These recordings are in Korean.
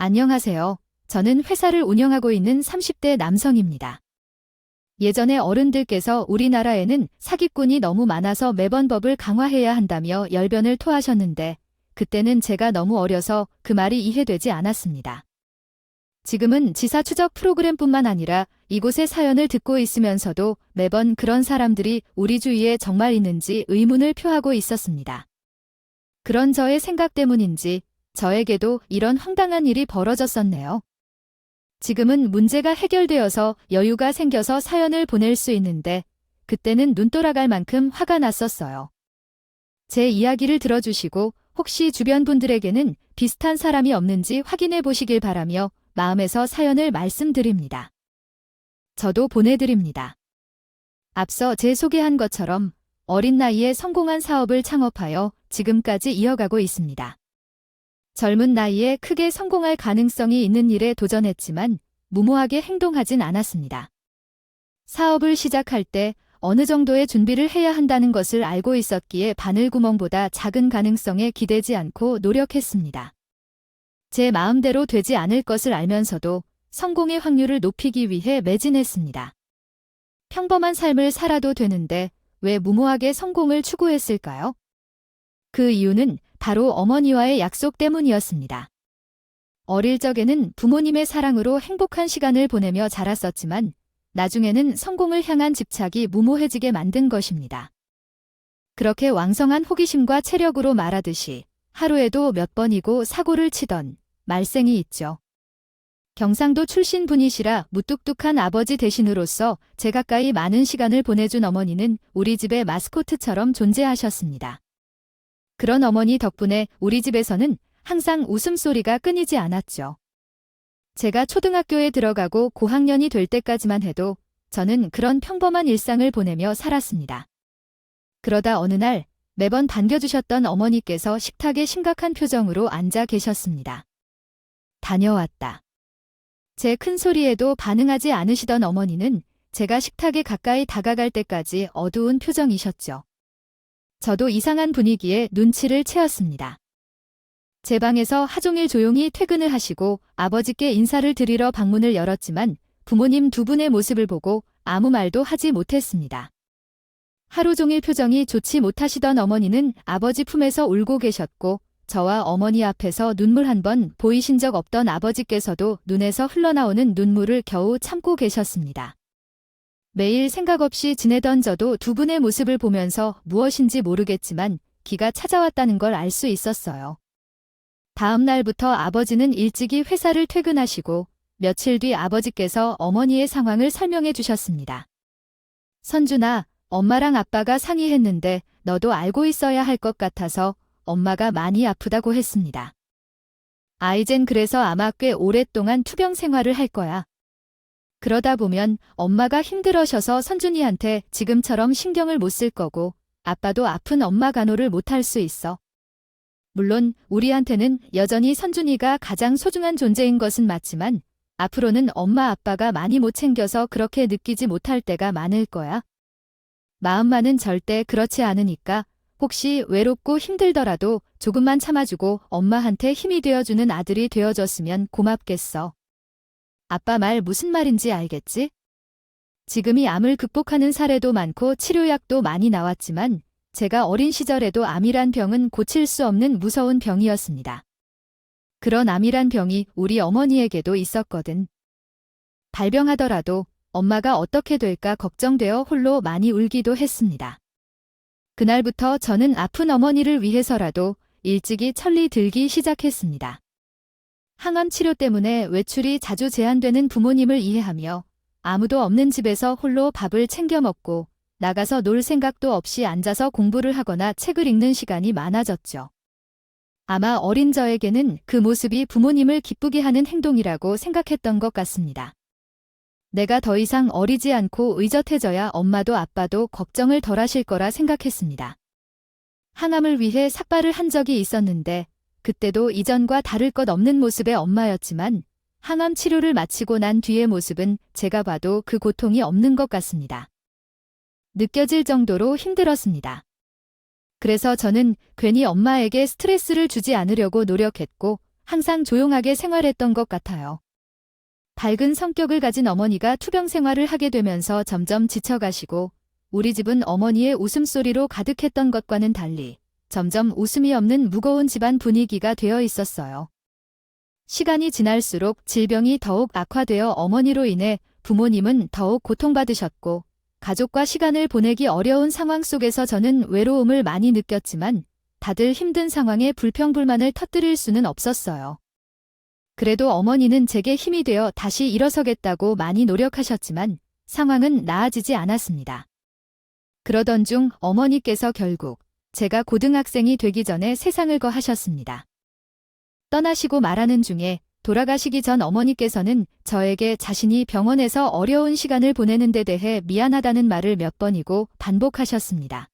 안녕하세요. 저는 회사를 운영하고 있는 30대 남성입니다. 예전에 어른들께서 우리나라에는 사기꾼이 너무 많아서 매번 법을 강화해야 한다며 열변을 토하셨는데 그때는 제가 너무 어려서 그 말이 이해되지 않았습니다. 지금은 지사 추적 프로그램뿐만 아니라 이곳의 사연을 듣고 있으면서도 매번 그런 사람들이 우리 주위에 정말 있는지 의문을 표하고 있었습니다. 그런 저의 생각 때문인지 저에게도 이런 황당한 일이 벌어졌었네요. 지금은 문제가 해결되어서 여유가 생겨서 사연을 보낼 수 있는데 그때는 눈 돌아갈 만큼 화가 났었어요. 제 이야기를 들어주시고 혹시 주변 분들에게는 비슷한 사람이 없는지 확인해 보시길 바라며 마음에서 사연을 말씀드립니다. 저도 보내드립니다. 앞서 제 소개한 것처럼 어린 나이에 성공한 사업을 창업하여 지금까지 이어가고 있습니다. 젊은 나이에 크게 성공할 가능성이 있는 일에 도전했지만 무모하게 행동하진 않았습니다. 사업을 시작할 때 어느 정도의 준비를 해야 한다는 것을 알고 있었기에 바늘구멍보다 작은 가능성에 기대지 않고 노력했습니다. 제 마음대로 되지 않을 것을 알면서도 성공의 확률을 높이기 위해 매진했습니다. 평범한 삶을 살아도 되는데 왜 무모하게 성공을 추구했을까요? 그 이유는 바로 어머니와의 약속 때문이었습니다. 어릴 적에는 부모님의 사랑으로 행복한 시간을 보내며 자랐었지만 나중에는 성공을 향한 집착이 무모해지게 만든 것입니다. 그렇게 왕성한 호기심과 체력으로 말하듯이 하루에도 몇 번이고 사고를 치던 말썽이 있죠. 경상도 출신 분이시라 무뚝뚝한 아버지 대신으로서 제 가까이 많은 시간을 보내준 어머니는 우리 집의 마스코트처럼 존재하셨습니다. 그런 어머니 덕분에 우리 집에서는 항상 웃음소리가 끊이지 않았죠. 제가 초등학교에 들어가고 고학년이 될 때까지만 해도 저는 그런 평범한 일상을 보내며 살았습니다. 그러다 어느 날 매번 반겨주셨던 어머니께서 식탁에 심각한 표정으로 앉아 계셨습니다. 다녀왔다. 제 큰 소리에도 반응하지 않으시던 어머니는 제가 식탁에 가까이 다가갈 때까지 어두운 표정이셨죠. 저도 이상한 분위기에 눈치를 채었습니다. 제 방에서 하종일 조용히 퇴근을 하시고 아버지께 인사를 드리러 방문을 열었지만 부모님 두 분의 모습을 보고 아무 말도 하지 못했습니다. 하루 종일 표정이 좋지 못하시던 어머니는 아버지 품에서 울고 계셨고 저와 어머니 앞에서 눈물 한 번 보이신 적 없던 아버지께서도 눈에서 흘러나오는 눈물을 겨우 참고 계셨습니다. 매일 생각 없이 지내던 저도 두 분의 모습을 보면서 무엇인지 모르겠지만 기가 찾아왔다는 걸 알 수 있었어요. 다음 날부터 아버지는 일찍이 회사를 퇴근하시고 며칠 뒤 아버지께서 어머니의 상황을 설명해 주셨습니다. 선준아, 엄마랑 아빠가 상의했는데 너도 알고 있어야 할 것 같아서 엄마가 많이 아프다고 했습니다. 이젠 그래서 아마 꽤 오랫동안 투병 생활을 할 거야. 그러다 보면 엄마가 힘들어셔서 선준이한테 지금처럼 신경을 못 쓸 거고 아빠도 아픈 엄마 간호를 못할 수 있어. 물론 우리한테는 여전히 선준이가 가장 소중한 존재인 것은 맞지만 앞으로는 엄마 아빠가 많이 못 챙겨서 그렇게 느끼지 못할 때가 많을 거야. 마음만은 절대 그렇지 않으니까 혹시 외롭고 힘들더라도 조금만 참아주고 엄마한테 힘이 되어주는 아들이 되어줬으면 고맙겠어. 아빠 말 무슨 말인지 알겠지? 지금이 암을 극복하는 사례도 많고 치료약도 많이 나왔지만 제가 어린 시절에도 암이란 병은 고칠 수 없는 무서운 병이었습니다. 그런 암이란 병이 우리 어머니에게도 있었거든. 발병하더라도 엄마가 어떻게 될까 걱정되어 홀로 많이 울기도 했습니다. 그날부터 저는 아픈 어머니를 위해서라도 일찍이 천리 들기 시작했습니다. 항암 치료 때문에 외출이 자주 제한되는 부모님을 이해하며 아무도 없는 집에서 홀로 밥을 챙겨 먹고 나가서 놀 생각도 없이 앉아서 공부를 하거나 책을 읽는 시간이 많아졌죠. 아마 어린 저에게는 그 모습이 부모님을 기쁘게 하는 행동이라고 생각했던 것 같습니다. 내가 더 이상 어리지 않고 의젓해져야 엄마도 아빠도 걱정을 덜 하실 거라 생각했습니다. 항암을 위해 삭발을 한 적이 있었는데 그때도 이전과 다를 것 없는 모습의 엄마였지만 항암 치료를 마치고 난 뒤의 모습은 제가 봐도 그 고통이 없는 것 같습니다. 느껴질 정도로 힘들었습니다. 그래서 저는 괜히 엄마에게 스트레스를 주지 않으려고 노력했고 항상 조용하게 생활했던 것 같아요. 밝은 성격을 가진 어머니가 투병 생활을 하게 되면서 점점 지쳐가시고 우리 집은 어머니의 웃음소리로 가득했던 것과는 달리 점점 웃음이 없는 무거운 집안 분위기가 되어 있었어요. 시간이 지날수록 질병이 더욱 악화되어 어머니로 인해 부모님은 더욱 고통받으셨고 가족과 시간을 보내기 어려운 상황 속에서 저는 외로움을 많이 느꼈지만 다들 힘든 상황에 불평불만을 터뜨릴 수는 없었어요. 그래도 어머니는 제게 힘이 되어 다시 일어서겠다고 많이 노력하셨지만 상황은 나아지지 않았습니다. 그러던 중 어머니께서 결국 제가 고등학생이 되기 전에 세상을 거하셨습니다. 떠나시고 말하는 중에 돌아가시기 전 어머니께서는 저에게 자신이 병원에서 어려운 시간을 보내는 데 대해 미안하다는 말을 몇 번이고 반복하셨습니다.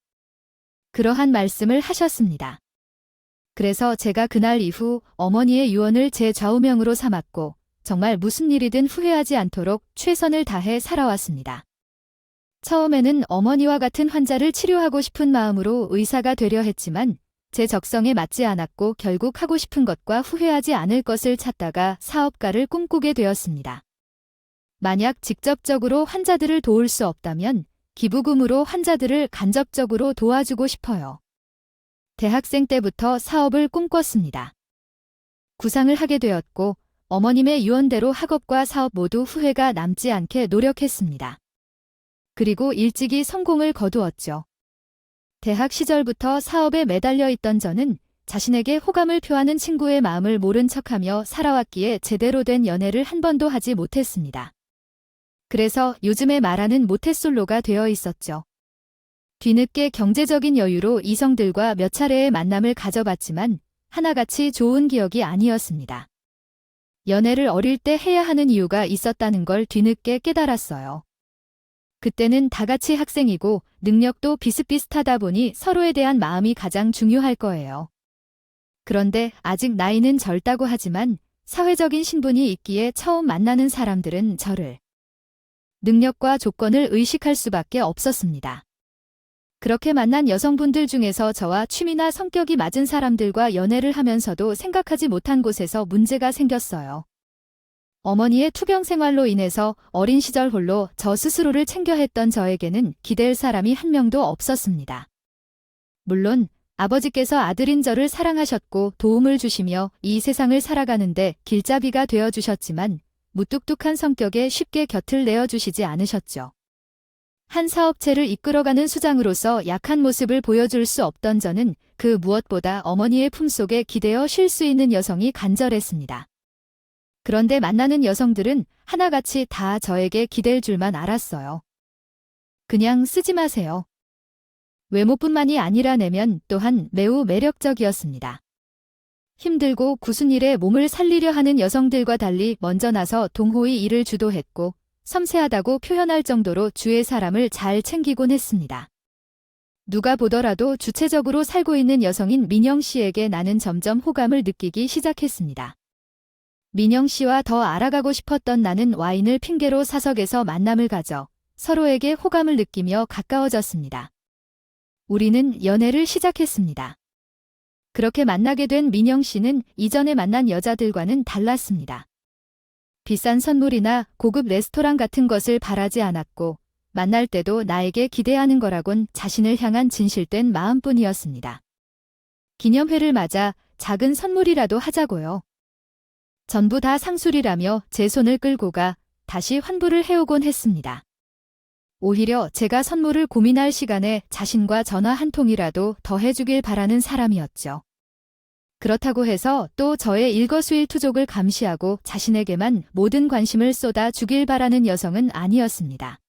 그러한 말씀을 하셨습니다. 그래서 제가 그날 이후 어머니의 유언을 제 좌우명으로 삼았고 정말 무슨 일이든 후회하지 않도록 최선을 다해 살아왔습니다. 처음에는 어머니와 같은 환자를 치료하고 싶은 마음으로 의사가 되려 했지만 제 적성에 맞지 않았고 결국 하고 싶은 것과 후회하지 않을 것을 찾다가 사업가를 꿈꾸게 되었습니다. 만약 직접적으로 환자들을 도울 수 없다면 기부금으로 환자들을 간접적으로 도와주고 싶어요. 대학생 때부터 사업을 꿈꿨습니다. 구상을 하게 되었고 어머님의 유언대로 학업과 사업 모두 후회가 남지 않게 노력했습니다. 그리고 일찍이 성공을 거두었죠. 대학 시절부터 사업에 매달려 있던 저는 자신에게 호감을 표하는 친구의 마음을 모른 척하며 살아왔기에 제대로 된 연애를 한 번도 하지 못했습니다. 그래서 요즘에 말하는 모태솔로가 되어 있었죠. 뒤늦게 경제적인 여유로 이성들과 몇 차례의 만남을 가져봤지만 하나같이 좋은 기억이 아니었습니다. 연애를 어릴 때 해야 하는 이유가 있었다는 걸 뒤늦게 깨달았어요. 그때는 다 같이 학생이고 능력도 비슷비슷하다 보니 서로에 대한 마음이 가장 중요할 거예요. 그런데 아직 나이는 젊다고 하지만 사회적인 신분이 있기에 처음 만나는 사람들은 저를 능력과 조건을 의식할 수밖에 없었습니다. 그렇게 만난 여성분들 중에서 저와 취미나 성격이 맞은 사람들과 연애를 하면서도 생각하지 못한 곳에서 문제가 생겼어요. 어머니의 투병 생활로 인해서 어린 시절 홀로 저 스스로를 챙겨 했던 저에게는 기댈 사람이 한 명도 없었습니다. 물론 아버지께서 아들인 저를 사랑하셨고 도움을 주시며 이 세상을 살아가는데 길잡이가 되어주셨지만 무뚝뚝한 성격에 쉽게 곁을 내어주시지 않으셨죠. 한 사업체를 이끌어가는 수장으로서 약한 모습을 보여줄 수 없던 저는 그 무엇보다 어머니의 품속에 기대어 쉴 수 있는 여성이 간절했습니다. 그런데 만나는 여성들은 하나같이 다 저에게 기댈 줄만 알았어요. 그냥 쓰지 마세요. 외모뿐만이 아니라 내면 또한 매우 매력적이었습니다. 힘들고 굳은 일에 몸을 살리려 하는 여성들과 달리 먼저 나서 동호회 일을 주도했고 섬세하다고 표현할 정도로 주위의 사람을 잘 챙기곤 했습니다. 누가 보더라도 주체적으로 살고 있는 여성인 민영 씨에게 나는 점점 호감을 느끼기 시작했습니다. 민영 씨와 더 알아가고 싶었던 나는 와인을 핑계로 사석에서 만남을 가져 서로에게 호감을 느끼며 가까워졌습니다. 우리는 연애를 시작했습니다. 그렇게 만나게 된 민영 씨는 이전에 만난 여자들과는 달랐습니다. 비싼 선물이나 고급 레스토랑 같은 것을 바라지 않았고 만날 때도 나에게 기대하는 거라곤 자신을 향한 진실된 마음뿐이었습니다. 기념회를 맞아 작은 선물이라도 하자고요. 전부 다 상술이라며 제 손을 끌고 가 다시 환불을 해오곤 했습니다. 오히려 제가 선물을 고민할 시간에 자신과 전화 한 통이라도 더 해주길 바라는 사람이었죠. 그렇다고 해서 또 저의 일거수일투족을 감시하고 자신에게만 모든 관심을 쏟아 주길 바라는 여성은 아니었습니다.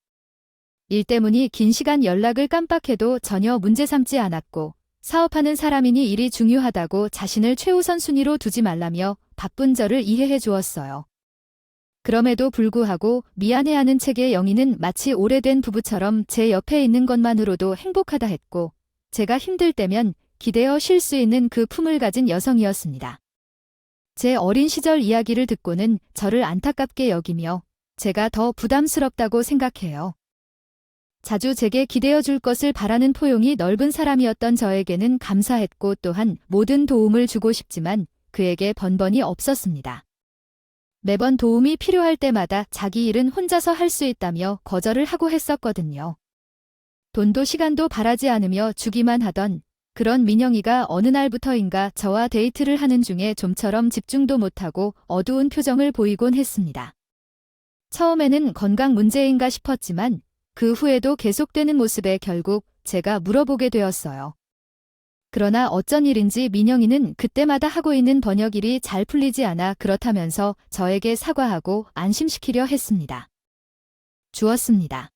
일 때문이 긴 시간 연락을 깜빡해도 전혀 문제 삼지 않았고 사업하는 사람이니 일이 중요하다고 자신을 최우선 순위로 두지 말라며 바쁜 저를 이해해 주었어요. 그럼에도 불구하고 미안해하는 책의 영희는 마치 오래된 부부처럼 제 옆에 있는 것만으로도 행복하다 했고 제가 힘들 때면 기대어 쉴 수 있는 그 품을 가진 여성이었습니다. 제 어린 시절 이야기를 듣고는 저를 안타깝게 여기며 제가 더 부담스럽다고 생각해요. 자주 제게 기대어 줄 것을 바라는 포용이 넓은 사람이었던 저에게는 감사했고 또한 모든 도움을 주고 싶지만 그에게 번번이 없었습니다. 매번 도움이 필요할 때마다 자기 일은 혼자서 할 수 있다며 거절을 하고 했었거든요. 돈도 시간도 바라지 않으며 주기만 하던 그런 민영이가 어느 날부터인가 저와 데이트를 하는 중에 좀처럼 집중도 못하고 어두운 표정을 보이곤 했습니다. 처음에는 건강 문제인가 싶었지만 그 후에도 계속되는 모습에 결국 제가 물어보게 되었어요. 그러나 어쩐 일인지 민영이는 그때마다 하고 있는 번역일이 잘 풀리지 않아 그렇다면서 저에게 사과하고 안심시키려 했습니다. 주었습니다.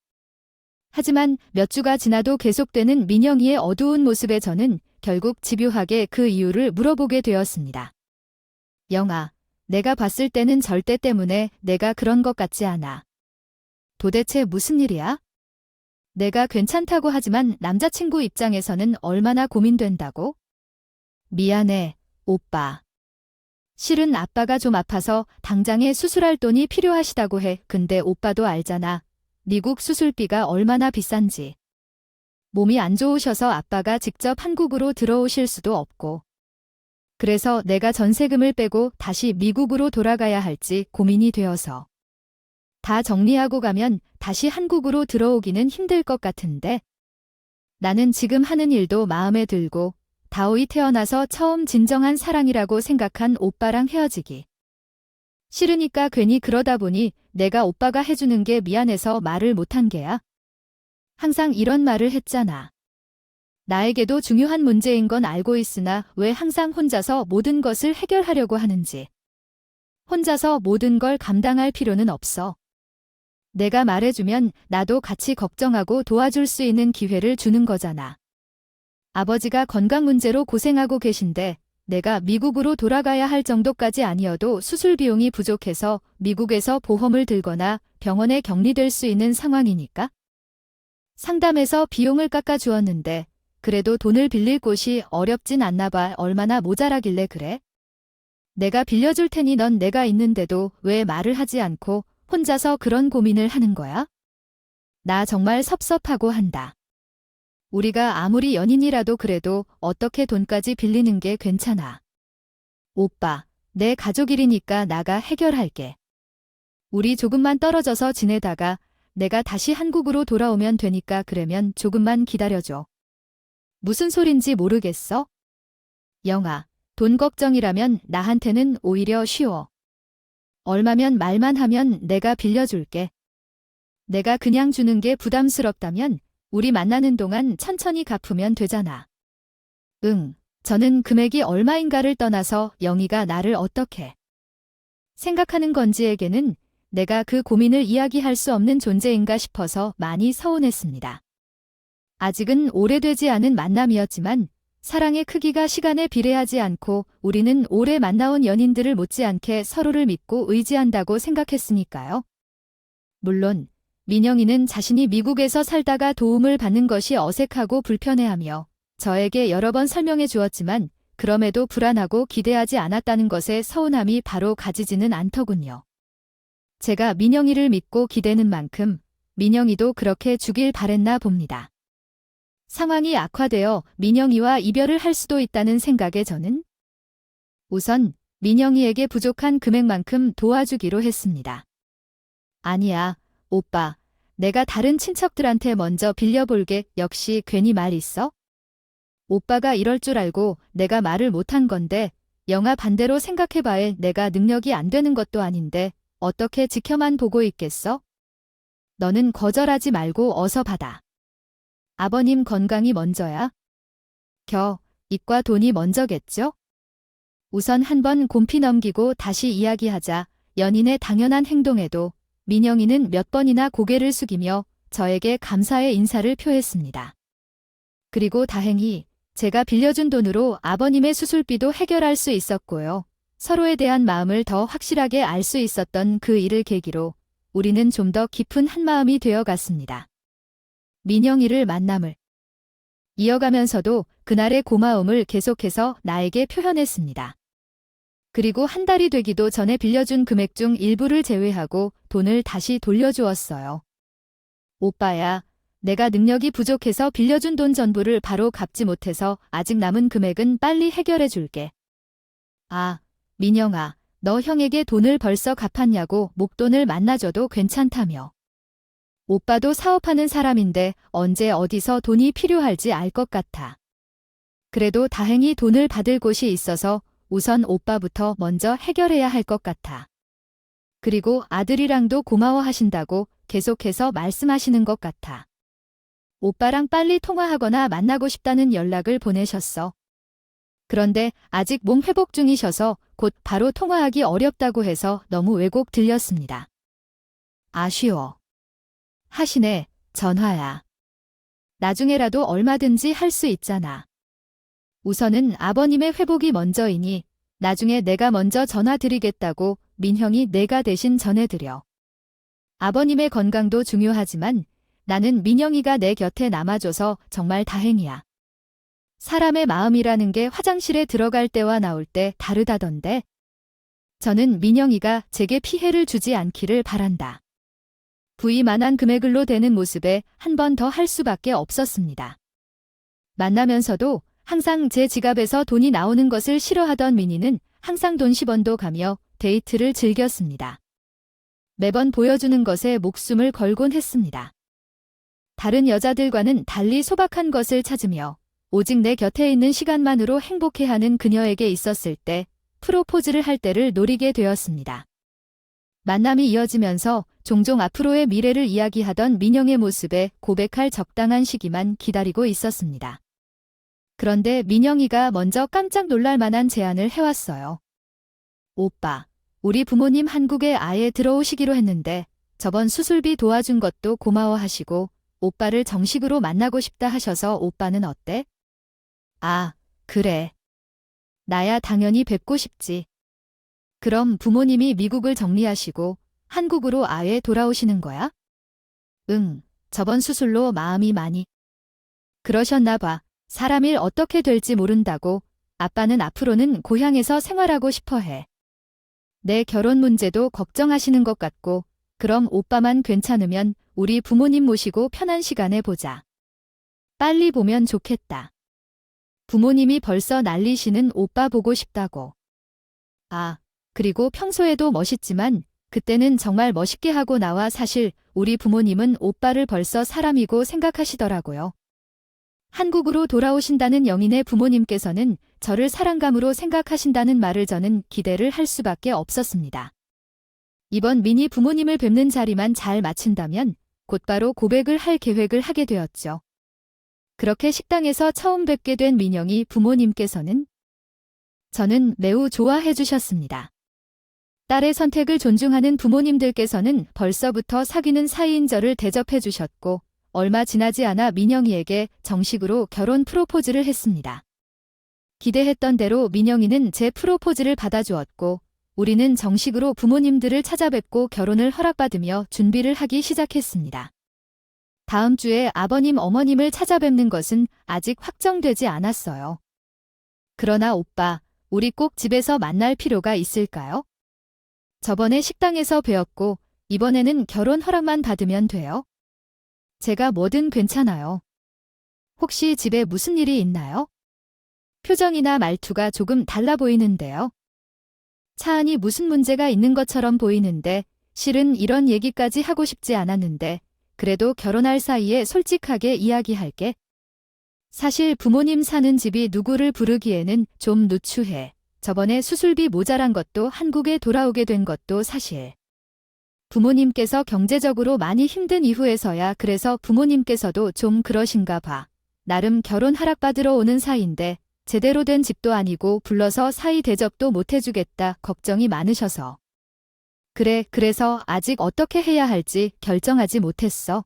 하지만 몇 주가 지나도 계속되는 민영이의 어두운 모습에 저는 결국 집요하게 그 이유를 물어보게 되었습니다. 영아, 내가 봤을 때는 절대 때문에 내가 그런 것 같지 않아. 도대체 무슨 일이야? 내가 괜찮다고 하지만 남자친구 입장에서는 얼마나 고민된다고? 미안해, 오빠. 실은 아빠가 좀 아파서 당장에 수술할 돈이 필요하시다고 해. 근데 오빠도 알잖아. 미국 수술비가 얼마나 비싼지. 몸이 안 좋으셔서 아빠가 직접 한국으로 들어오실 수도 없고. 그래서 내가 전세금을 빼고 다시 미국으로 돌아가야 할지 고민이 되어서. 다 정리하고 가면 다시 한국으로 들어오기는 힘들 것 같은데. 나는 지금 하는 일도 마음에 들고 다오이 태어나서 처음 진정한 사랑이라고 생각한 오빠랑 헤어지기. 싫으니까 괜히 그러다 보니 내가 오빠가 해주는 게 미안해서 말을 못한 게야. 항상 이런 말을 했잖아. 나에게도 중요한 문제인 건 알고 있으나 왜 항상 혼자서 모든 것을 해결하려고 하는지. 혼자서 모든 걸 감당할 필요는 없어. 내가 말해주면 나도 같이 걱정하고 도와줄 수 있는 기회를 주는 거잖아. 아버지가 건강 문제로 고생하고 계신데 내가 미국으로 돌아가야 할 정도까지 아니어도 수술 비용이 부족해서 미국에서 보험을 들거나 병원에 격리될 수 있는 상황이니까. 상담해서 비용을 깎아주었는데 그래도 돈을 빌릴 곳이 어렵진 않나 봐. 얼마나 모자라길래 그래? 내가 빌려줄 테니 넌 내가 있는데도 왜 말을 하지 않고 혼자서 그런 고민을 하는 거야? 나 정말 섭섭하고 한다. 우리가 아무리 연인이라도 그래도 어떻게 돈까지 빌리는 게 괜찮아. 오빠, 내 가족 일이니까 나가 해결할게. 우리 조금만 떨어져서 지내다가 내가 다시 한국으로 돌아오면 되니까 그러면 조금만 기다려줘. 무슨 소린지 모르겠어? 영아, 돈 걱정이라면 나한테는 오히려 쉬워. 얼마면 말만 하면 내가 빌려줄게. 내가 그냥 주는 게 부담스럽다면 우리 만나는 동안 천천히 갚으면 되잖아. 응, 저는 금액이 얼마인가를 떠나서 영희가 나를 어떻게 생각하는 건지에게는 내가 그 고민을 이야기할 수 없는 존재인가 싶어서 많이 서운했습니다. 아직은 오래되지 않은 만남이었지만 사랑의 크기가 시간에 비례하지 않고 우리는 오래 만나온 연인들을 못지않게 서로를 믿고 의지한다고 생각했으니까요. 물론 민영이는 자신이 미국에서 살다가 도움을 받는 것이 어색하고 불편해하며 저에게 여러 번 설명해 주었지만 그럼에도 불안하고 기대하지 않았다는 것에 서운함이 바로 가지지는 않더군요. 제가 민영이를 믿고 기대는 만큼 민영이도 그렇게 주길 바랬나 봅니다. 상황이 악화되어 민영이와 이별을 할 수도 있다는 생각에 저는 우선 민영이에게 부족한 금액만큼 도와주기로 했습니다. 아니야, 오빠. 내가 다른 친척들한테 먼저 빌려볼게. 역시 괜히 말 있어? 오빠가 이럴 줄 알고 내가 말을 못한 건데 영아 반대로 생각해봐야 내가 능력이 안 되는 것도 아닌데 어떻게 지켜만 보고 있겠어? 너는 거절하지 말고 어서 받아. 아버님 건강이 먼저야. 입과 돈이 먼저겠죠? 우선 한번 곰피 넘기고 다시 이야기하자. 연인의 당연한 행동에도 민영이는 몇 번이나 고개를 숙이며 저에게 감사의 인사를 표했습니다. 그리고 다행히 제가 빌려준 돈으로 아버님의 수술비도 해결할 수 있었고요. 서로에 대한 마음을 더 확실하게 알 수 있었던 그 일을 계기로 우리는 좀 더 깊은 한마음이 되어갔습니다. 민영이를 만남을 이어가면서도 그날의 고마움을 계속해서 나에게 표현했습니다. 그리고 한 달이 되기도 전에 빌려준 금액 중 일부를 제외하고 돈을 다시 돌려주었어요. 오빠야, 내가 능력이 부족해서 빌려준 돈 전부를 바로 갚지 못해서 아직 남은 금액은 빨리 해결해 줄게. 아, 민영아, 너 형에게 돈을 벌써 갚았냐고 목돈을 만나줘도 괜찮다며. 오빠도 사업하는 사람인데 언제 어디서 돈이 필요할지 알 것 같아. 그래도 다행히 돈을 받을 곳이 있어서 우선 오빠부터 먼저 해결해야 할 것 같아. 그리고 아들이랑도 고마워하신다고 계속해서 말씀하시는 것 같아. 오빠랑 빨리 통화하거나 만나고 싶다는 연락을 보내셨어. 그런데 아직 몸 회복 중이셔서 곧 바로 통화하기 어렵다고 해서 너무 왜곡 들렸습니다. 아쉬워. 하시네, 전화야. 나중에라도 얼마든지 할 수 있잖아. 우선은 아버님의 회복이 먼저이니 나중에 내가 먼저 전화드리겠다고 민형이 내가 대신 전해드려. 아버님의 건강도 중요하지만 나는 민영이가 내 곁에 남아줘서 정말 다행이야. 사람의 마음이라는 게 화장실에 들어갈 때와 나올 때 다르다던데. 저는 민영이가 제게 피해를 주지 않기를 바란다. 부위만한 금액으로 되는 모습에 한 번 더 할 수밖에 없었습니다. 만나면서도 항상 제 지갑에서 돈이 나오는 것을 싫어하던 민희는 항상 돈 10원도 가며 데이트를 즐겼습니다. 매번 보여주는 것에 목숨을 걸곤 했습니다. 다른 여자들과는 달리 소박한 것을 찾으며 오직 내 곁에 있는 시간만으로 행복해하는 그녀에게 있었을 때 프로포즈를 할 때를 노리게 되었습니다. 만남이 이어지면서 종종 앞으로의 미래를 이야기하던 민영의 모습에 고백할 적당한 시기만 기다리고 있었습니다. 그런데 민영이가 먼저 깜짝 놀랄 만한 제안을 해왔어요. 오빠, 우리 부모님 한국에 아예 들어오시기로 했는데 저번 수술비 도와준 것도 고마워하시고 오빠를 정식으로 만나고 싶다 하셔서 오빠는 어때? 아, 그래. 나야 당연히 뵙고 싶지. 그럼 부모님이 미국을 정리하시고 한국으로 아예 돌아오시는 거야? 응, 저번 수술로 마음이 많이 그러셨나 봐. 사람 일 어떻게 될지 모른다고. 아빠는 앞으로는 고향에서 생활하고 싶어 해. 내 결혼 문제도 걱정하시는 것 같고, 그럼 오빠만 괜찮으면 우리 부모님 모시고 편한 시간에 보자. 빨리 보면 좋겠다. 부모님이 벌써 난리시는 오빠 보고 싶다고. 아, 그리고 평소에도 멋있지만 그때는 정말 멋있게 하고 나와 사실 우리 부모님은 오빠를 벌써 사람이고 생각하시더라고요. 한국으로 돌아오신다는 영인의 부모님께서는 저를 사랑감으로 생각하신다는 말을 저는 기대를 할 수밖에 없었습니다. 이번 민희 부모님을 뵙는 자리만 잘 마친다면 곧바로 고백을 할 계획을 하게 되었죠. 그렇게 식당에서 처음 뵙게 된 민영이 부모님께서는 저는 매우 좋아해 주셨습니다. 딸의 선택을 존중하는 부모님들께서는 벌써부터 사귀는 사이인 저를 대접해 주셨고 얼마 지나지 않아 민영이에게 정식으로 결혼 프로포즈를 했습니다. 기대했던 대로 민영이는 제 프로포즈를 받아주었고 우리는 정식으로 부모님들을 찾아뵙고 결혼을 허락받으며 준비를 하기 시작했습니다. 다음 주에 아버님 어머님을 찾아뵙는 것은 아직 확정되지 않았어요. 그러나 오빠, 우리 꼭 집에서 만날 필요가 있을까요? 저번에 식당에서 뵈었고 이번에는 결혼 허락만 받으면 돼요? 제가 뭐든 괜찮아요. 혹시 집에 무슨 일이 있나요? 표정이나 말투가 조금 달라 보이는데요. 차 안이 무슨 문제가 있는 것처럼 보이는데 실은 이런 얘기까지 하고 싶지 않았는데 그래도 결혼할 사이에 솔직하게 이야기할게. 사실 부모님 사는 집이 누구를 부르기에는 좀 누추해. 저번에 수술비 모자란 것도 한국에 돌아오게 된 것도 사실. 부모님께서 경제적으로 많이 힘든 이후에서야 그래서 부모님께서도 좀 그러신가 봐. 나름 결혼 허락받으러 오는 사이인데 제대로 된 집도 아니고 불러서 사이 대접도 못 해주겠다 걱정이 많으셔서. 그래서 아직 어떻게 해야 할지 결정하지 못했어.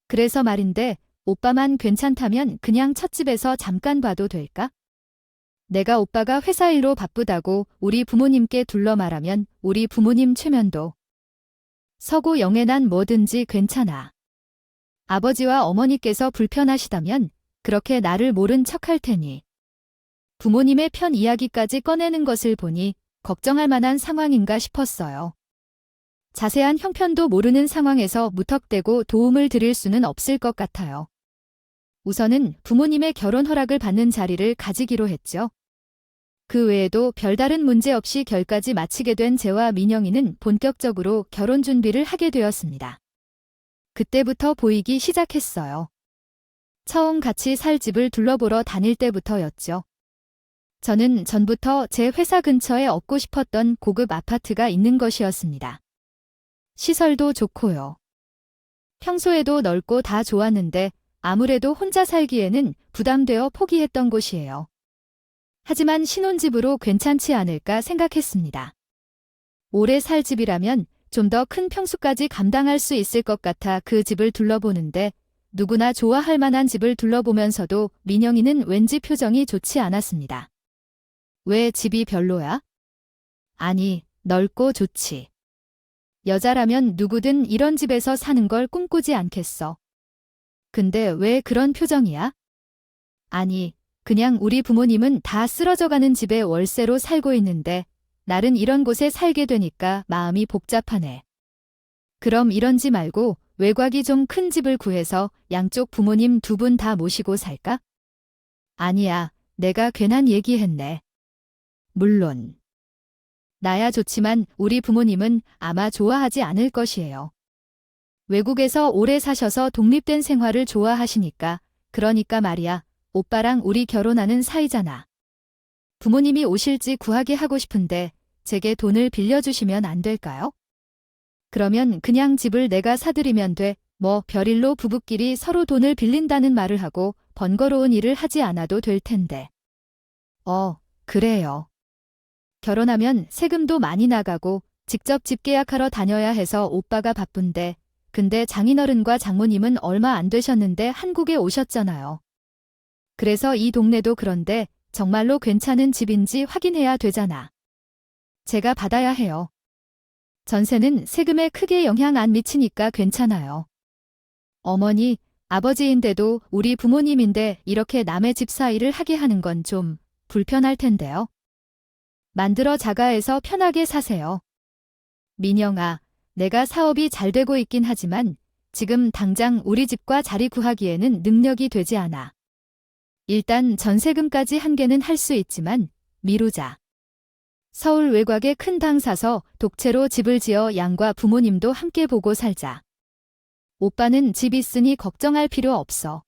그래서 말인데 오빠만 괜찮다면 그냥 찻집에서 잠깐 봐도 될까? 내가 오빠가 회사 일로 바쁘다고 우리 부모님께 둘러 말하면 우리 부모님 최면도 서고 영애 난 뭐든지 괜찮아. 아버지와 어머니께서 불편하시다면 그렇게 나를 모른 척할 테니. 부모님의 편 이야기까지 꺼내는 것을 보니 걱정할 만한 상황인가 싶었어요. 자세한 형편도 모르는 상황에서 무턱대고 도움을 드릴 수는 없을 것 같아요. 우선은 부모님의 결혼 허락을 받는 자리를 가지기로 했죠. 그 외에도 별다른 문제 없이 결까지 마치게 된 제와 민영이는 본격적으로 결혼 준비를 하게 되었습니다. 그때부터 보이기 시작했어요. 처음 같이 살 집을 둘러보러 다닐 때부터였죠. 저는 전부터 제 회사 근처에 얻고 싶었던 고급 아파트가 있는 것이었습니다. 시설도 좋고요. 평소에도 넓고 다 좋았는데 아무래도 혼자 살기에는 부담되어 포기했던 곳이에요. 하지만 신혼집으로 괜찮지 않을까 생각했습니다. 오래 살 집이라면 좀 더 큰 평수까지 감당할 수 있을 것 같아 그 집을 둘러보는데 누구나 좋아할 만한 집을 둘러보면서도 민영이는 왠지 표정이 좋지 않았습니다. 왜 집이 별로야? 아니, 넓고 좋지. 여자라면 누구든 이런 집에서 사는 걸 꿈꾸지 않겠어. 근데 왜 그런 표정이야? 아니, 그냥 우리 부모님은 다 쓰러져가는 집에 월세로 살고 있는데 날은 이런 곳에 살게 되니까 마음이 복잡하네. 그럼 이런지 말고 외곽이 좀 큰 집을 구해서 양쪽 부모님 두 분 다 모시고 살까? 아니야, 내가 괜한 얘기했네. 물론. 나야 좋지만 우리 부모님은 아마 좋아하지 않을 것이에요. 외국에서 오래 사셔서 독립된 생활을 좋아하시니까, 그러니까 말이야, 오빠랑 우리 결혼하는 사이잖아. 부모님이 오실지 구하게 하고 싶은데 제게 돈을 빌려주시면 안 될까요? 그러면 그냥 집을 내가 사드리면 돼. 뭐 별일로 부부끼리 서로 돈을 빌린다는 말을 하고 번거로운 일을 하지 않아도 될 텐데. 그래요. 결혼하면 세금도 많이 나가고 직접 집 계약하러 다녀야 해서 오빠가 바쁜데, 근데 장인어른과 장모님은 얼마 안 되셨는데 한국에 오셨잖아요. 그래서 이 동네도 그런데 정말로 괜찮은 집인지 확인해야 되잖아. 제가 받아야 해요. 전세는 세금에 크게 영향 안 미치니까 괜찮아요. 어머니, 아버지인데도 우리 부모님인데 이렇게 남의 집 사이를 하게 하는 건 좀 불편할 텐데요. 만들어 자가해서 편하게 사세요. 민영아, 내가 사업이 잘 되고 있긴 하지만 지금 당장 우리 집과 자리 구하기에는 능력이 되지 않아. 일단 전세금까지 한 개는 할 수 있지만 미루자. 서울 외곽에 큰 당 사서 독채로 집을 지어 양과 부모님도 함께 보고 살자. 오빠는 집 있으니 걱정할 필요 없어.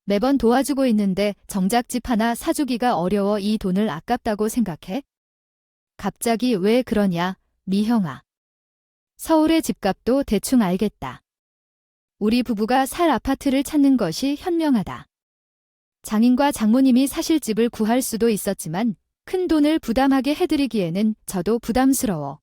매번 도와주고 있는데 정작 집 하나 사주기가 어려워. 이 돈을 아깝다고 생각해? 갑자기 왜 그러냐, 미형아. 서울의 집값도 대충 알겠다. 우리 부부가 살 아파트를 찾는 것이 현명하다. 장인과 장모님이 사실 집을 구할 수도 있었지만 큰 돈을 부담하게 해드리기에는 저도 부담스러워.